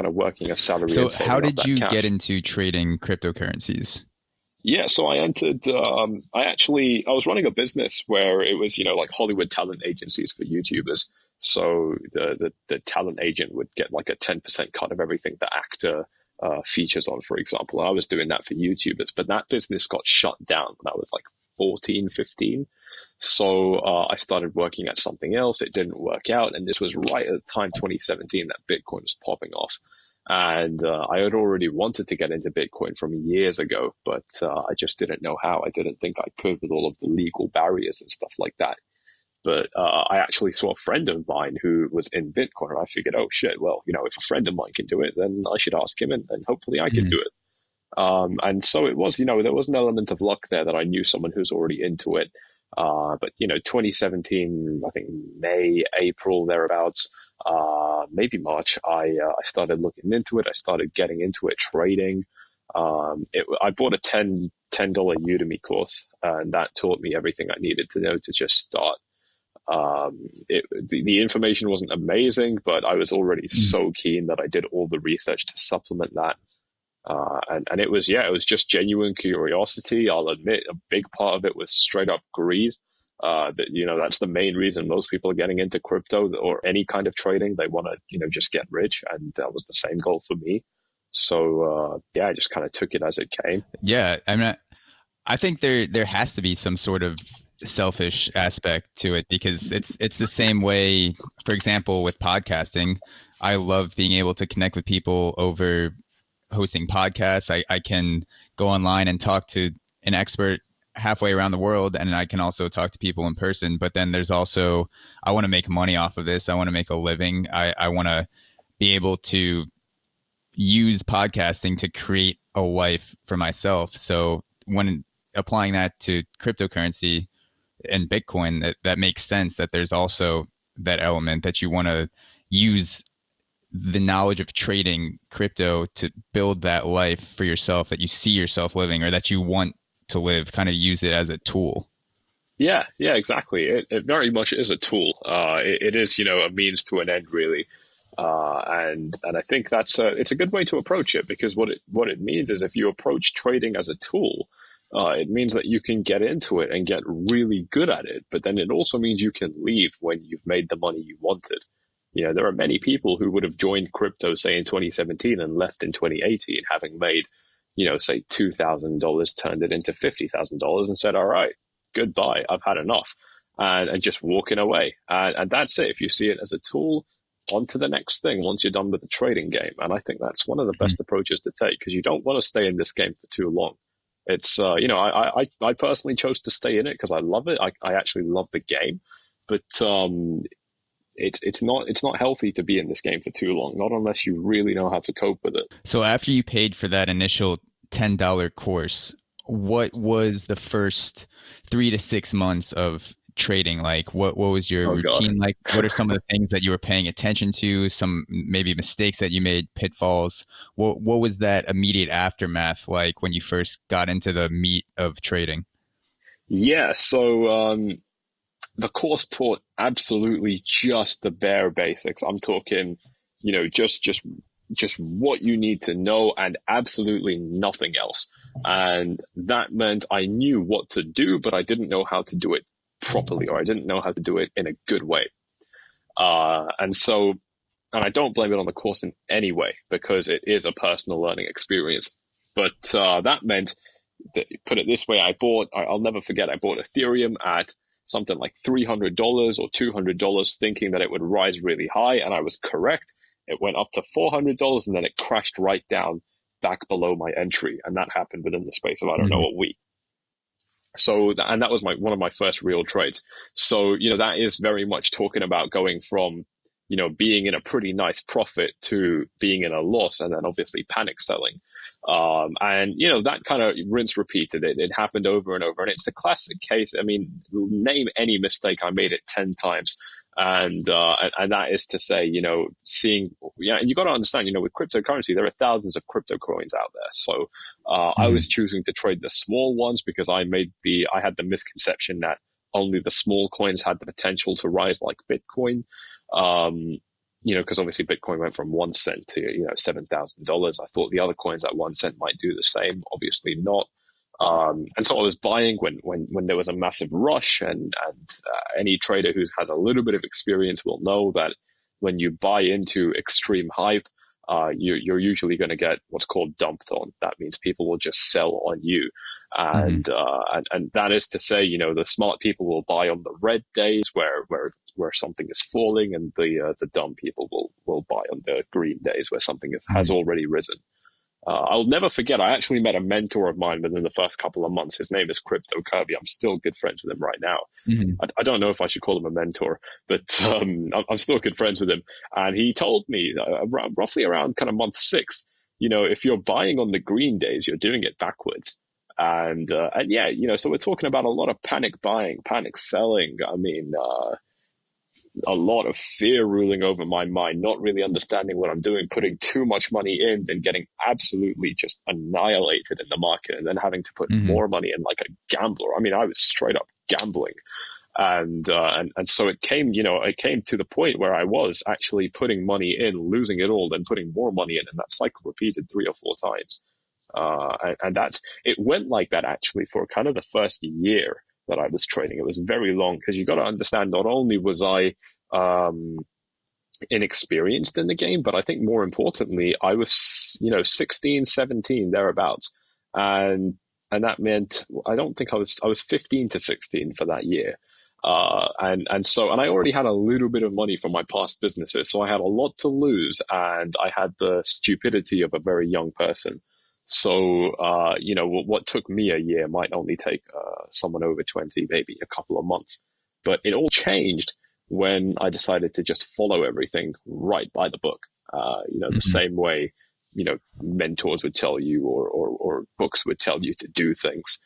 kind of working a salary So and how saving up did that you get cash. into trading cryptocurrencies? Yeah, so I entered. I was running a business where it was, like Hollywood talent agencies for YouTubers. So the talent agent would get like a 10% cut of everything the actor features on, for example. And I was doing that for YouTubers, but that business got shut down when I was like 14, 15. So I started working at something else. It didn't work out, and this was right at the time, 2017, that Bitcoin was popping off. And I had already wanted to get into Bitcoin from years ago, but I just didn't know how. I didn't think I could with all of the legal barriers and stuff like that. But I actually saw a friend of mine who was in Bitcoin, and I figured, oh shit, well, if a friend of mine can do it, then I should ask him, and hopefully I can Mhm. do it. And so it was, there was an element of luck there that I knew someone who's already into it. But 2017, I think May, April, thereabouts, maybe March, I started looking into it. I started getting into it, trading. I bought a $10 Udemy course, and that taught me everything I needed to know to just start. The information wasn't amazing, but I was already so keen that I did all the research to supplement that. And it was, yeah, it was just genuine curiosity. I'll admit a big part of it was straight up greed. That's the main reason most people are getting into crypto or any kind of trading. They want to, just get rich. And that was the same goal for me. So, yeah, I just kind of took it as it came. Yeah, I mean, I think there has to be some sort of selfish aspect to it because it's the same way. For example, with podcasting, I love being able to connect with people over hosting podcasts. I can go online and talk to an expert halfway around the world, and I can also talk to people in person. But then there's also I want to make money off of this. I want to make a living. I want to be able to use podcasting to create a life for myself. So when applying that to cryptocurrency and Bitcoin, that makes sense that there's also that element that you want to use the knowledge of trading crypto to build that life for yourself that you see yourself living or that you want to live, kind of use it as a tool. Yeah, exactly. It very much is a tool. It is, a means to an end, really. And I think it's a good way to approach it because what it means is if you approach trading as a tool, it means that you can get into it and get really good at it. But then it also means you can leave when you've made the money you wanted. There are many people who would have joined crypto, say in 2017 and left in 2018, having made, say $2,000, turned it into $50,000 and said, all right, goodbye, I've had enough. And just walking away. And that's it. If you see it as a tool, on to the next thing once you're done with the trading game. And I think that's one of the best approaches to take because you don't want to stay in this game for too long. It's, I personally chose to stay in it because I love it. I actually love the game, but it's not healthy to be in this game for too long, not unless you really know how to cope with it. So after you paid for that initial $10 course, what was the first 3 to 6 months of trading like? What was your Oh God. routine like? What are some of the things that you were paying attention to? Some maybe mistakes that you made, pitfalls. What was that immediate aftermath like when you first got into the meat of trading? Yeah. So the course taught absolutely just the bare basics. I'm talking, just what you need to know and absolutely nothing else. And that meant I knew what to do, but I didn't know how to do it properly, or I didn't know how to do it in a good way. And I don't blame it on the course in any way because it is a personal learning experience. But that meant that, put it this way, I'll never forget, I bought Ethereum at something like $300 or $200 thinking that it would rise really high. And I was correct. It went up to $400 and then it crashed right down back below my entry. And that happened within the space of, I don't know, Mhm. a week. So, and that was one of my first real trades. So, that is very much talking about going from, being in a pretty nice profit to being in a loss and then obviously panic selling. And, that kind of rinse repeated. It happened over and over. And it's a classic case. I mean, name any mistake, I made it 10 times. And that is to say, seeing, yeah, and you got to understand, with cryptocurrency, there are thousands of crypto coins out there. So, I Mhm. was choosing to trade the small ones because I had the misconception that only the small coins had the potential to rise like Bitcoin. Um, because obviously Bitcoin went from 1 cent to $7,000. I thought the other coins at 1 cent might do the same. Obviously not. And so I was buying when there was a massive rush, and any trader who has a little bit of experience will know that when you buy into extreme hype, you're usually going to get what's called dumped on. That means people will just sell on you, Hmm. and that is to say, the smart people will buy on the red days where something is falling, and the dumb people will buy on the green days where something has Hmm. already risen. I'll never forget. I actually met a mentor of mine within the first couple of months. His name is Crypto Kirby. I'm still good friends with him right now. Hmm. I don't know if I should call him a mentor, but I'm still good friends with him. And he told me roughly around kind of month 6, if you're buying on the green days, you're doing it backwards. And yeah, so we're talking about a lot of panic buying, panic selling. I mean, a lot of fear ruling over my mind, not really understanding what I'm doing, putting too much money in, then getting absolutely just annihilated in the market, and then having to put Hmm. more money in like a gambler. I mean, I was straight up gambling. And so it came to the point where I was actually putting money in, losing it all, then putting more money in, and that cycle repeated 3 or 4 times. And that's it went like that actually for kind of the first year that I was trading. It was very long because you got to understand, not only was I um, inexperienced in the game, but I think more importantly, I was 16, 17 thereabouts, and that meant I don't think I was 15 to 16 for that year. And I already had a little bit of money from my past businesses, so I had a lot to lose, and I had the stupidity of a very young person. So, what took me a year might only take someone over 20, maybe a couple of months. But it all changed when I decided to just follow everything right by the book. The Hmm. same way, mentors would tell you, or books would tell you to do things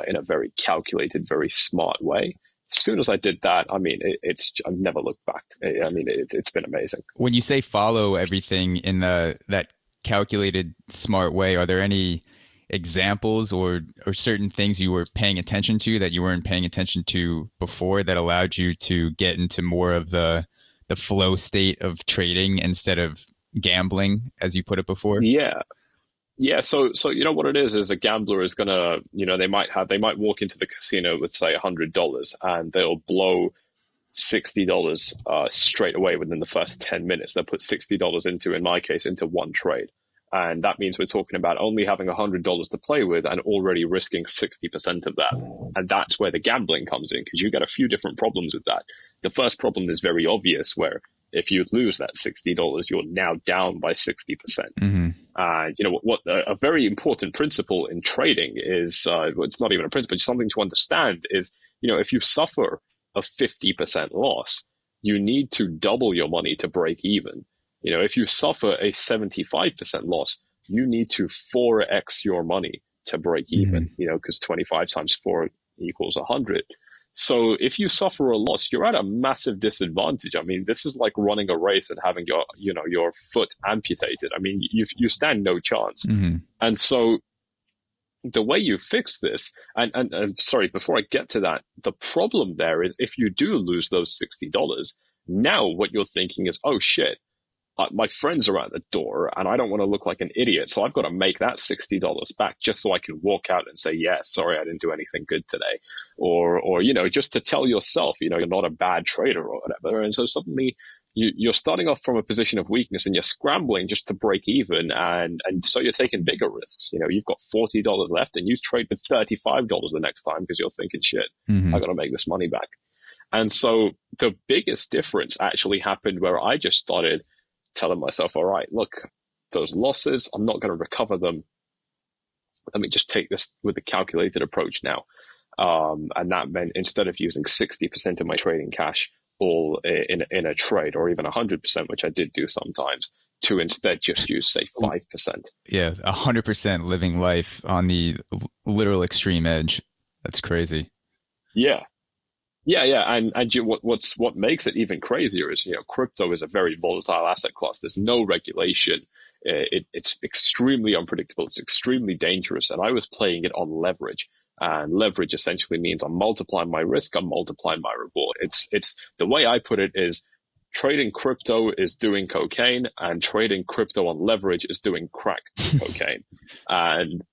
in a very calculated, very smart way. As soon as I did that, I mean, I've never looked back. I mean, it's been amazing. When you say follow everything in that calculated, smart way, are there any examples or certain things you were paying attention to that you weren't paying attention to before that allowed you to get into more of the flow state of trading instead of gambling, as you put it before? Yeah, yeah. So what it is a gambler is gonna, they might walk into the casino with say $100, and they'll blow $60 straight away within the first 10 minutes. They'll put $60 into, in my case, into one trade. And that means we're talking about only having $100 to play with and already risking 60% of that. And that's where the gambling comes in, because you get a few different problems with that. The first problem is very obvious, where if you lose that $60, you're now down by 60%. Hmm. What a very important principle in trading is, well, it's not even a principle, it's something to understand is, if you suffer a 50% loss, you need to double your money to break even. If you suffer a 75% loss, you need to 4x your money to break even, Hmm. because 25 times 4 equals 100. So if you suffer a loss, you're at a massive disadvantage. I mean, this is like running a race and having your foot amputated. I mean, you stand no chance. Hmm. And so the way you fix this, and sorry, before I get to that, the problem there is if you do lose those $60, now what you're thinking is, oh shit, my friends are at the door and I don't want to look like an idiot. So I've got to make that $60 back just so I can walk out and say, yeah, sorry, I didn't do anything good today. Or just to tell yourself, you're not a bad trader or whatever. And so suddenly you're starting off from a position of weakness and you're scrambling just to break even. And so you're taking bigger risks. You've got $40 left and you trade with $35 the next time because you're thinking, shit, I Hmm. got to make this money back. And so the biggest difference actually happened where I just started telling myself, all right, look, those losses, I'm not going to recover them. Let me just take this with the calculated approach now. And that meant instead of using 60% of my trading cash all in a trade, or even 100%, which I did do sometimes, to instead just use, say, 5%. Yeah, 100% living life on the literal extreme edge. That's crazy. Yeah. Yeah, yeah, what makes it even crazier is crypto is a very volatile asset class. There's no regulation. It's extremely unpredictable. It's extremely dangerous. And I was playing it on leverage. And leverage essentially means I'm multiplying my risk. I'm multiplying my reward. It's the way I put it is trading crypto is doing cocaine, and trading crypto on leverage is doing crack cocaine. And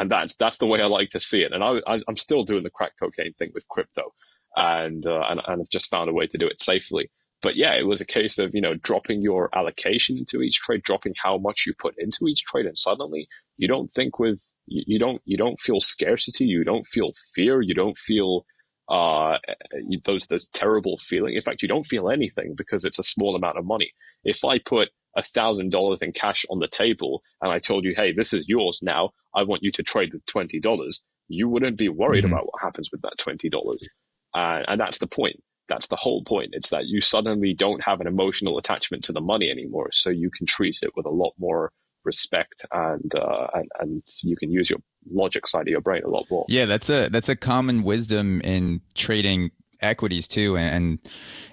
that's the way I like to see it. And I'm still doing the crack cocaine thing with crypto, and I've just found a way to do it safely. But yeah, it was a case of, dropping your allocation into each trade, dropping how much you put into each trade, and suddenly you don't think with you don't feel scarcity, you don't feel fear, you don't feel uh those terrible feeling. In fact, you don't feel anything because it's a small amount of money. If I put $1,000 in cash on the table and I told you, hey, this is yours now, I want you to trade with $20, you wouldn't be worried Hmm. about what happens with that $20. And that's the point. That's the whole point. It's that you suddenly don't have an emotional attachment to the money anymore, so you can treat it with a lot more respect, and you can use your logic side of your brain a lot more. Yeah, that's a common wisdom in trading equities too, and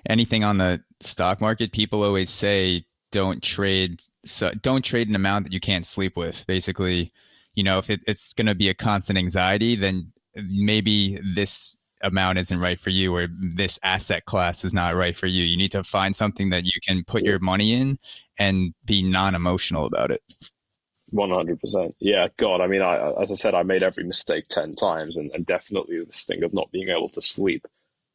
anything on the stock market. People always say don't trade an amount that you can't sleep with. Basically, if it's going to be a constant anxiety, then maybe this amount isn't right for you, or this asset class is not right for you. You need to find something that you can put your money in and be non-emotional about it. 100%. Yeah, God. I mean, as I said, I made every mistake 10 times, and definitely this thing of not being able to sleep.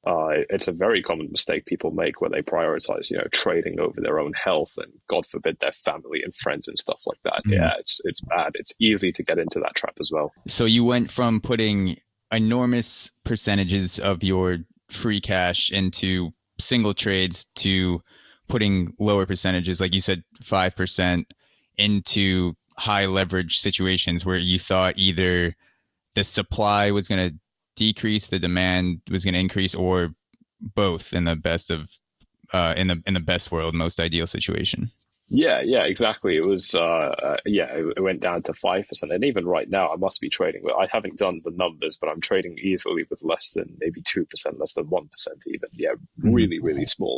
It's a very common mistake people make where they prioritize, trading over their own health and, God forbid, their family and friends and stuff like that. Mhm. Yeah, it's bad. It's easy to get into that trap as well. So you went from putting enormous percentages of your free cash into single trades to putting lower percentages, like you said, 5% into high leverage situations where you thought either the supply was going to decrease, the demand was going to increase, or both in the best of in the best world, most ideal situation. Yeah, yeah, exactly. It was, yeah, it went down to 5%. And even right now, I must be trading. I haven't done the numbers, but I'm trading easily with less than maybe 2%, less than 1% even. Yeah, Mhm. really, really small.